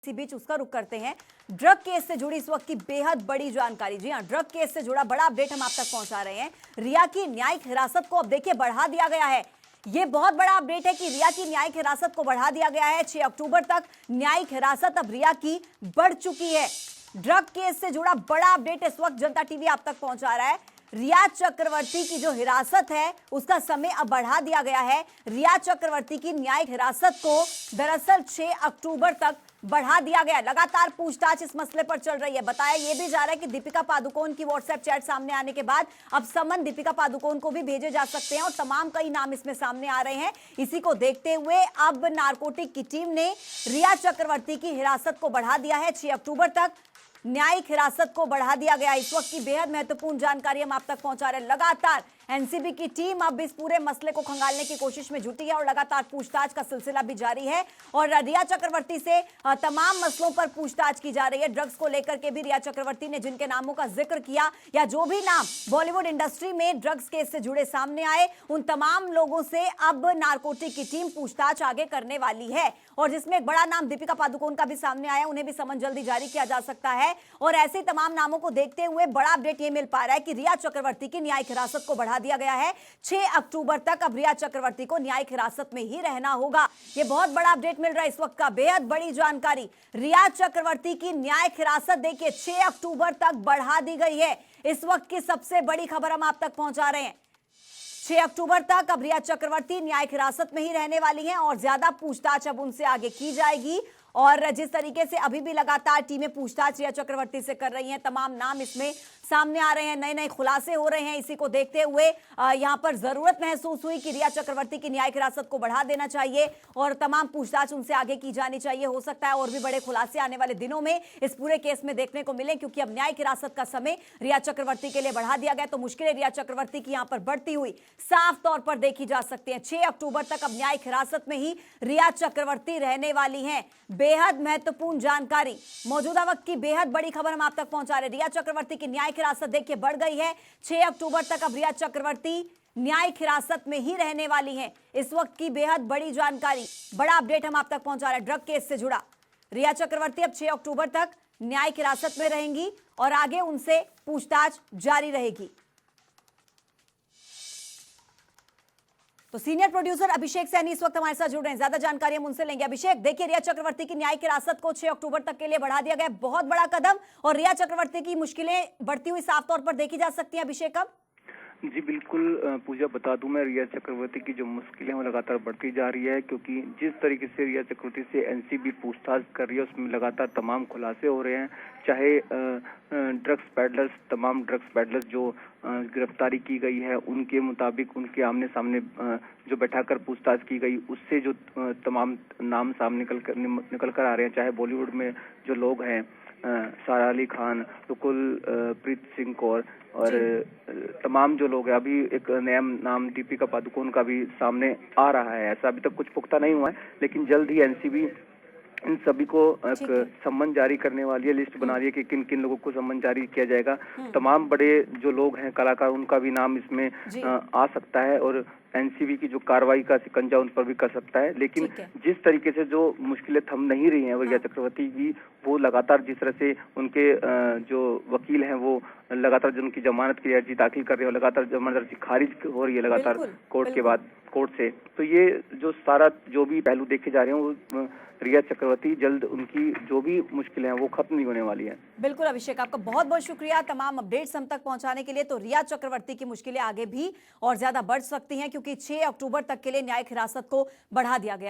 इसी बीच उसका रुख करते हैं ड्रग केस से जुड़ी इस वक्त की बेहद बड़ी जानकारी। जी हां, ड्रग केस से जुड़ा बड़ा अपडेट हम आप तक पहुंचा रहे हैं। रिया की न्यायिक हिरासत को अब देखिए बढ़ा दिया गया है। यह बहुत बड़ा अपडेट है कि रिया की न्यायिक हिरासत को बढ़ा दिया गया है। 6 अक्टूबर तक न्यायिक हिरासत अब रिया की बढ़ चुकी है। ड्रग केस से जुड़ा बड़ा अपडेट इस वक्त जनता टीवी आप तक पहुंचा रहा है। रिया चक्रवर्ती की जो हिरासत है उसका समय अब बढ़ा दिया गया है। रिया चक्रवर्ती की न्यायिक हिरासत को दरअसल 6 अक्टूबर तक बढ़ा दिया गया। लगातार पूछताछ इस मसले पर चल रही है। बताया यह भी जा रहा है कि दीपिका पादुकोण की व्हाट्सएप चैट सामने आने के बाद अब समन दीपिका पादुकोण को भी भेजे जा सकते हैं और तमाम कई नाम इसमें सामने आ रहे हैं। इसी को देखते हुए अब नारकोटिक की टीम ने रिया चक्रवर्ती की हिरासत को बढ़ा दिया है। 6 अक्टूबर तक न्यायिक हिरासत को बढ़ा दिया गया। इस वक्त की बेहद महत्वपूर्ण जानकारी हम आप तक पहुंचा रहे हैं। लगातार एनसीबी की टीम अब इस पूरे मसले को खंगालने की कोशिश में जुटी है और लगातार पूछताछ का सिलसिला भी जारी है और रिया चक्रवर्ती से तमाम मसलों पर पूछताछ की जा रही है। ड्रग्स को लेकर के भी रिया चक्रवर्ती ने जिनके नामों का जिक्र किया या जो भी नाम बॉलीवुड इंडस्ट्री में ड्रग्स केस से जुड़े सामने आए, उन तमाम लोगों से अब नारकोटिक की टीम पूछताछ आगे करने वाली है और जिसमें एक बड़ा नाम दीपिका पादुकोण का भी सामने आया। उन्हें भी समन जल्दी जारी किया जा सकता है और ऐसे तमाम नामों को देखते हुए बड़ा अपडेट यह मिल पा रहा है कि रिया चक्रवर्ती की न्यायिक हिरासत को बढ़ा दिया गया है। 6 अक्टूबर तक अब रिया चक्रवर्ती को न्यायिक हिरासत में ही रहना होगा। यह बहुत बड़ा अपडेट मिल रहा है इस वक्त का, बेहद बड़ी जानकारी। रिया चक्रवर्ती की न्यायिक हिरासत देखिए 6 अक्टूबर तक बढ़ा दी गई है। इस वक्त की सबसे बड़ी खबर हम आप तक पहुंचा रहे हैं। 6 अक्टूबर तक अब रिया चक्रवर्ती न्यायिक हिरासत में ही रहने वाली हैं और ज्यादा पूछताछ अब उनसे आगे की जाएगी। और जिस तरीके से अभी भी लगातार टीमें पूछताछ रिया चक्रवर्ती से कर रही हैं, तमाम नाम इसमें सामने आ रहे हैं, नए नए खुलासे हो रहे हैं। इसी को देखते हुए यहां पर जरूरत महसूस हुई कि रिया चक्रवर्ती की न्यायिक हिरासत को बढ़ा देना चाहिए और तमाम पूछताछ उनसे आगे की जानी चाहिए। हो सकता है और भी बड़े खुलासे आने वाले दिनों में इस पूरे केस में देखने को मिले, क्योंकि अब न्यायिक हिरासत का समय रिया चक्रवर्ती के लिए बढ़ा दिया गया तो मुश्किलें रिया चक्रवर्ती की यहां पर बढ़ती हुई साफ तौर पर देखी जा सकती हैं। 6 अक्टूबर तक अब न्यायिक हिरासत में ही रिया चक्रवर्ती रहने वाली हैं। बेहद महत्वपूर्ण जानकारी, मौजूदा वक्त की बेहद बड़ी खबर हम आप तक पहुंचा रहे हैं। रिया चक्रवर्ती की न्यायिक हिरासत देखिए बढ़ गई है। 6 अक्टूबर तक अब रिया चक्रवर्ती न्यायिक हिरासत में ही रहने वाली हैं। इस वक्त की बेहद बड़ी जानकारी, बड़ा अपडेट हम आप तक पहुंचा रहे हैं ड्रग केस से जुड़ा। रिया चक्रवर्ती अब 6 अक्टूबर तक न्यायिक हिरासत में रहेंगी और आगे उनसे पूछताछ जारी रहेगी। तो सीनियर प्रोड्यूसर अभिषेक सैनी इस वक्त हमारे साथ जुड़ रहे हैं, ज्यादा जानकारी हम उनसे लेंगे। अभिषेक, देखिए रिया चक्रवर्ती की न्यायिक हिरासत को 6 अक्टूबर तक के लिए बढ़ा दिया गया, बहुत बड़ा कदम और रिया चक्रवर्ती की मुश्किलें बढ़ती हुई साफ तौर पर देखी जा सकती हैं। अभिषेक, अब जी बिल्कुल पूजा, बता दूं मैं, रिया चक्रवर्ती की जो मुश्किलें वो लगातार बढ़ती जा रही है, क्योंकि जिस तरीके से रिया चक्रवर्ती से एनसीबी पूछताछ कर रही है उसमें लगातार तमाम खुलासे हो रहे हैं। चाहे ड्रग्स पैडलर्स, तमाम ड्रग्स पैडलर्स जो गिरफ्तारी की गई है उनके मुताबिक उनके आमने सामने जो बैठाकर पूछताछ की गई उससे जो तमाम नाम सामने निकल कर आ रहे हैं, चाहे बॉलीवुड में जो लोग हैं, सारा अली खान, रुकुल प्रीत सिंह कौर और तमाम जो लोग हैं, अभी एक नया नाम दीपिका पादुकोण का भी सामने आ रहा है। ऐसा अभी तक कुछ पुख्ता नहीं हुआ है, लेकिन जल्द ही एनसीबी इन सभी को एक सम्मन जारी करने वाली है, लिस्ट बना रही है कि किन किन लोगों को सम्मन जारी किया जाएगा। तमाम बड़े जो लोग हैं कलाकार, उनका भी नाम इसमें आ सकता है और एनसीबी की जो कार्रवाई का शिकंजा उन पर भी कर सकता है। लेकिन जिस तरीके से जो मुश्किलें थम नहीं रही हैं रिया चक्रवर्ती की, वो लगातार जिस तरह से उनके जो वकील हैं वो लगातार जो उनकी जमानत की अर्जी दाखिल कर रहे हैं, लगातार जमानत अर्जी खारिज हो रही है लगातार कोर्ट से, तो ये जो सारा जो भी पहलू देखे जा रहे हैं वो रिया चक्रवर्ती जल्द उनकी जो भी मुश्किलें हैं वो खत्म नहीं होने वाली है। बिल्कुल अभिषेक, आपका बहुत बहुत शुक्रिया तमाम अपडेट्स हम तक पहुंचाने के लिए। तो रिया चक्रवर्ती की मुश्किलें आगे भी और ज्यादा बढ़ सकती हैं, क्योंकि 6 अक्टूबर तक के लिए न्यायिक हिरासत को बढ़ा दिया गया।